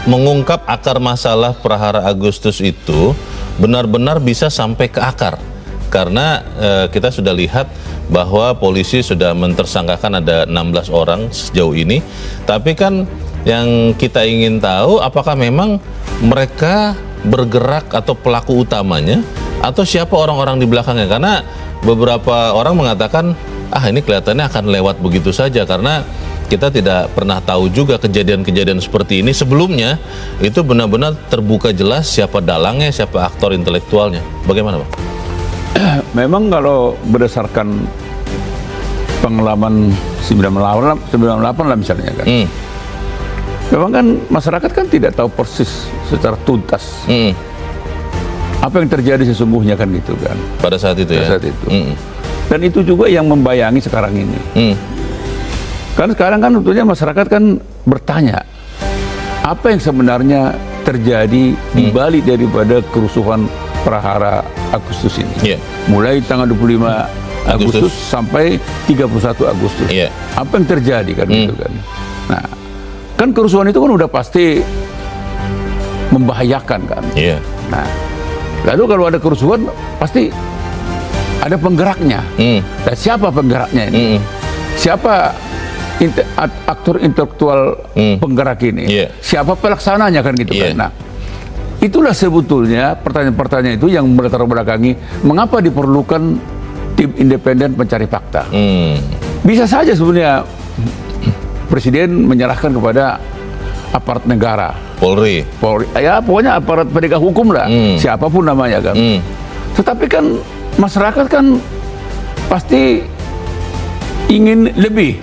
mengungkap akar masalah Prahara Agustus itu benar-benar bisa sampai ke akar. Karena kita sudah lihat bahwa polisi sudah mentersangkakan ada 16 orang sejauh ini. Tapi kan yang kita ingin tahu apakah memang mereka bergerak atau pelaku utamanya atau siapa orang-orang di belakangnya. Karena beberapa orang mengatakan ini kelihatannya akan lewat begitu saja karena kita tidak pernah tahu juga kejadian-kejadian seperti ini sebelumnya itu benar-benar terbuka jelas siapa dalangnya, siapa aktor intelektualnya. Bagaimana, Pak? Memang kalau berdasarkan pengalaman 98 lah misalnya kan, memang kan masyarakat kan tidak tahu persis secara tuntas apa yang terjadi sesungguhnya kan gitu kan. Pada saat itu ya? Pada saat itu. Dan itu juga yang membayangi sekarang ini. Kan sekarang kan tentunya masyarakat kan bertanya, apa yang sebenarnya terjadi di balik daripada kerusuhan Prahara Agustus ini. Mulai tanggal 25 Agustus sampai 31 Agustus. Apa yang terjadi kan gitu kan. Nah, kan kerusuhan itu kan udah pasti membahayakan kan. Nah, lalu kalau ada kerusuhan pasti ada penggeraknya. Dan siapa penggeraknya ini? Siapa aktor intelektual penggerak ini? Siapa pelaksananya kan gitu kan. Nah, itulah sebetulnya pertanyaan-pertanyaan itu yang melatar belakangi mengapa diperlukan tim independen pencari fakta. Bisa saja sebenarnya Presiden menyerahkan kepada aparat negara, Polri, ya pokoknya aparat penegak hukum lah, siapapun namanya kan. Tetapi kan masyarakat kan pasti ingin lebih,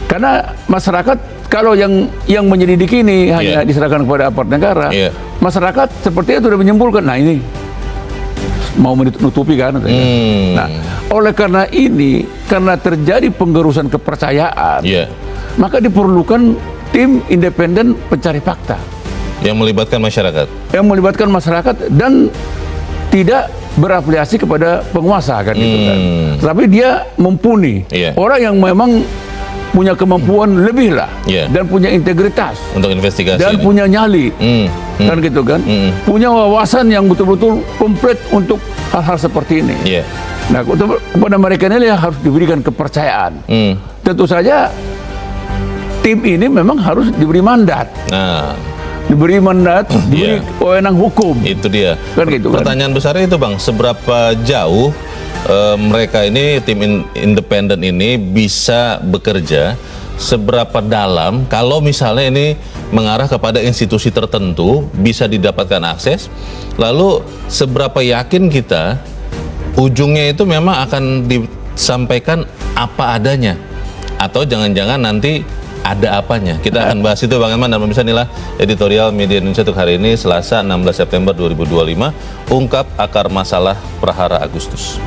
karena masyarakat kalau yang menyelidiki ini hanya diserahkan kepada aparat negara, masyarakat sepertinya sudah menyimpulkan, nah ini mau menutupi kan. Nah, oleh karena ini, karena terjadi penggerusan kepercayaan, maka diperlukan tim independen pencari fakta yang melibatkan masyarakat, dan tidak berafiliasi kepada penguasa kan gitu kan. Tapi dia mumpuni orang yang memang punya kemampuan lebih lah, dan punya integritas untuk investigasi dan punya nyali, kan gitu kan, punya wawasan yang betul-betul komplit untuk hal-hal seperti ini. Nah, kepada mereka ini yang harus diberikan kepercayaan. Tentu saja tim ini memang harus diberi mandat. Diberi mandat, diberi wewenang hukum. Itu dia. Kan gitu kan. Pertanyaan besarnya itu, Bang, seberapa jauh mereka ini, tim independen ini bisa bekerja, seberapa dalam kalau misalnya ini mengarah kepada institusi tertentu bisa didapatkan akses, lalu seberapa yakin kita ujungnya itu memang akan disampaikan apa adanya atau jangan-jangan nanti ada apanya. Kita akan bahas itu Bang Eman, dan pemirsa, inilah editorial Media Indonesia untuk hari ini Selasa 16 September 2025, ungkap akar masalah Prahara Agustus.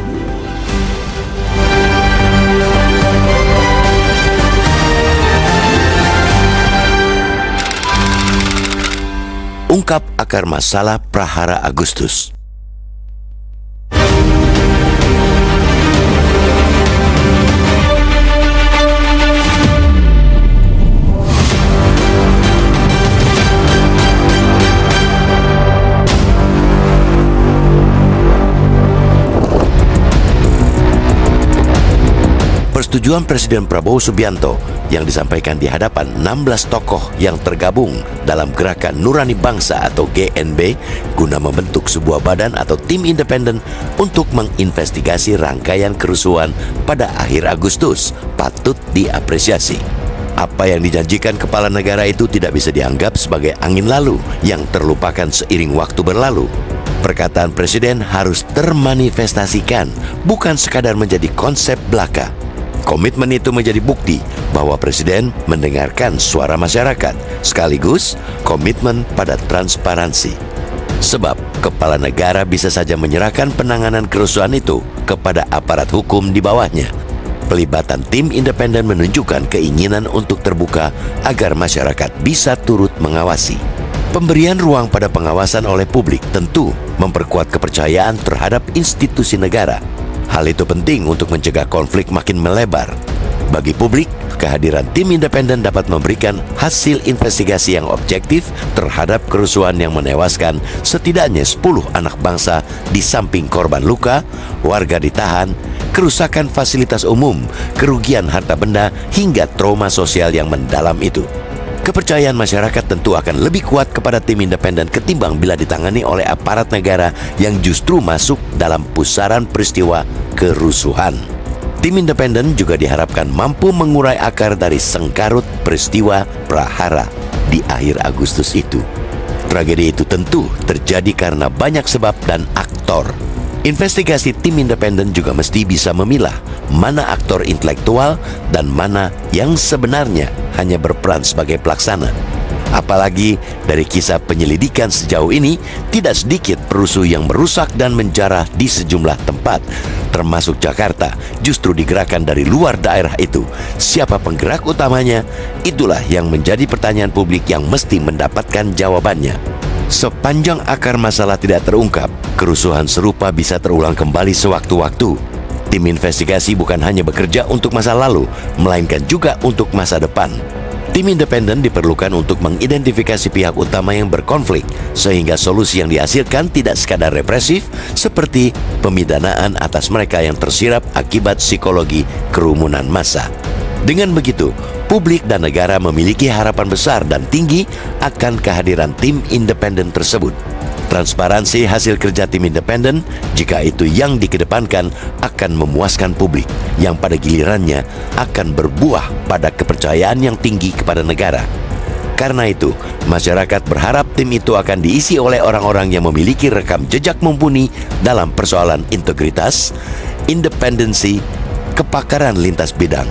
Ungkap akar masalah Prahara Agustus. Persetujuan Presiden Prabowo Subianto yang disampaikan di hadapan 16 tokoh yang tergabung dalam Gerakan Nurani Bangsa atau GNB guna membentuk sebuah badan atau tim independen untuk menginvestigasi rangkaian kerusuhan pada akhir Agustus patut diapresiasi. Apa yang dijanjikan kepala negara itu tidak bisa dianggap sebagai angin lalu yang terlupakan seiring waktu berlalu. Perkataan Presiden harus termanifestasikan, bukan sekadar menjadi konsep belaka. Komitmen itu menjadi bukti bahwa Presiden mendengarkan suara masyarakat, sekaligus komitmen pada transparansi. Sebab kepala negara bisa saja menyerahkan penanganan kerusuhan itu kepada aparat hukum di bawahnya. Pelibatan tim independen menunjukkan keinginan untuk terbuka agar masyarakat bisa turut mengawasi. Pemberian ruang pada pengawasan oleh publik tentu memperkuat kepercayaan terhadap institusi negara. Hal itu penting untuk mencegah konflik makin melebar. Bagi publik, kehadiran tim independen dapat memberikan hasil investigasi yang objektif terhadap kerusuhan yang menewaskan setidaknya 10 anak bangsa di samping korban luka, warga ditahan, kerusakan fasilitas umum, kerugian harta benda, hingga trauma sosial yang mendalam itu. Kepercayaan masyarakat tentu akan lebih kuat kepada tim independen ketimbang bila ditangani oleh aparat negara yang justru masuk dalam pusaran peristiwa kerusuhan. Tim independen juga diharapkan mampu mengurai akar dari sengkarut peristiwa prahara di akhir Agustus itu. Tragedi itu tentu terjadi karena banyak sebab dan aktor. Investigasi tim independen juga mesti bisa memilah mana aktor intelektual dan mana yang sebenarnya hanya berperan sebagai pelaksana. Apalagi dari kisah penyelidikan sejauh ini, tidak sedikit perusuh yang merusak dan menjarah di sejumlah tempat, termasuk Jakarta, justru digerakkan dari luar daerah itu. Siapa penggerak utamanya? Itulah yang menjadi pertanyaan publik yang mesti mendapatkan jawabannya. Sepanjang akar masalah tidak terungkap, kerusuhan serupa bisa terulang kembali sewaktu-waktu. Tim investigasi bukan hanya bekerja untuk masa lalu, melainkan juga untuk masa depan. Tim independen diperlukan untuk mengidentifikasi pihak utama yang berkonflik, sehingga solusi yang dihasilkan tidak sekadar represif, seperti pemidanaan atas mereka yang tersirat akibat psikologi kerumunan massa. Dengan begitu, publik dan negara memiliki harapan besar dan tinggi akan kehadiran tim independen tersebut. Transparansi hasil kerja tim independen, jika itu yang dikedepankan, akan memuaskan publik, yang pada gilirannya akan berbuah pada kepercayaan yang tinggi kepada negara. Karena itu, masyarakat berharap tim itu akan diisi oleh orang-orang yang memiliki rekam jejak mumpuni dalam persoalan integritas, independensi, kepakaran lintas bidang,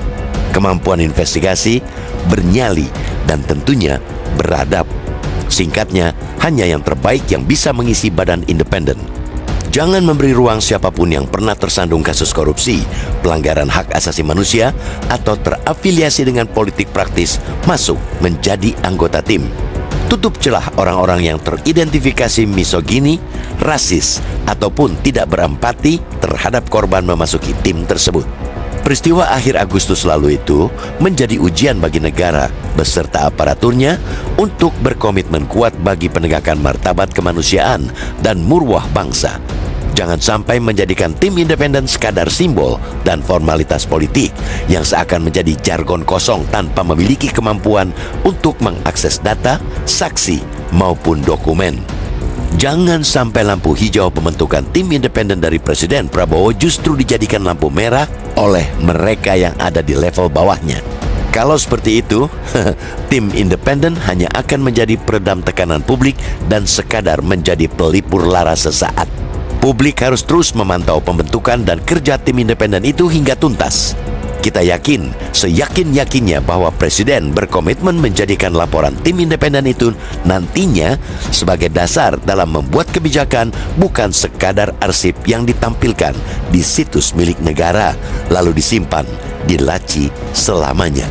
kemampuan investigasi, bernyali, dan tentunya beradab. Singkatnya, hanya yang terbaik yang bisa mengisi badan independen. Jangan memberi ruang siapapun yang pernah tersandung kasus korupsi, pelanggaran hak asasi manusia, atau terafiliasi dengan politik praktis masuk menjadi anggota tim. Tutup celah orang-orang yang teridentifikasi misogini, rasis, ataupun tidak berempati terhadap korban memasuki tim tersebut. Peristiwa akhir Agustus lalu itu menjadi ujian bagi negara beserta aparaturnya untuk berkomitmen kuat bagi penegakan martabat kemanusiaan dan marwah bangsa. Jangan sampai menjadikan tim independen sekadar simbol dan formalitas politik yang seakan menjadi jargon kosong tanpa memiliki kemampuan untuk mengakses data, saksi, maupun dokumen. Jangan sampai lampu hijau pembentukan tim independen dari Presiden Prabowo justru dijadikan lampu merah oleh mereka yang ada di level bawahnya. Kalau seperti itu, tim independen hanya akan menjadi peredam tekanan publik dan sekadar menjadi pelipur lara sesaat. Publik harus terus memantau pembentukan dan kerja tim independen itu hingga tuntas. Kita yakin, seyakin-yakinnya bahwa Presiden berkomitmen menjadikan laporan tim independen itu nantinya sebagai dasar dalam membuat kebijakan, bukan sekadar arsip yang ditampilkan di situs milik negara, lalu disimpan di laci selamanya.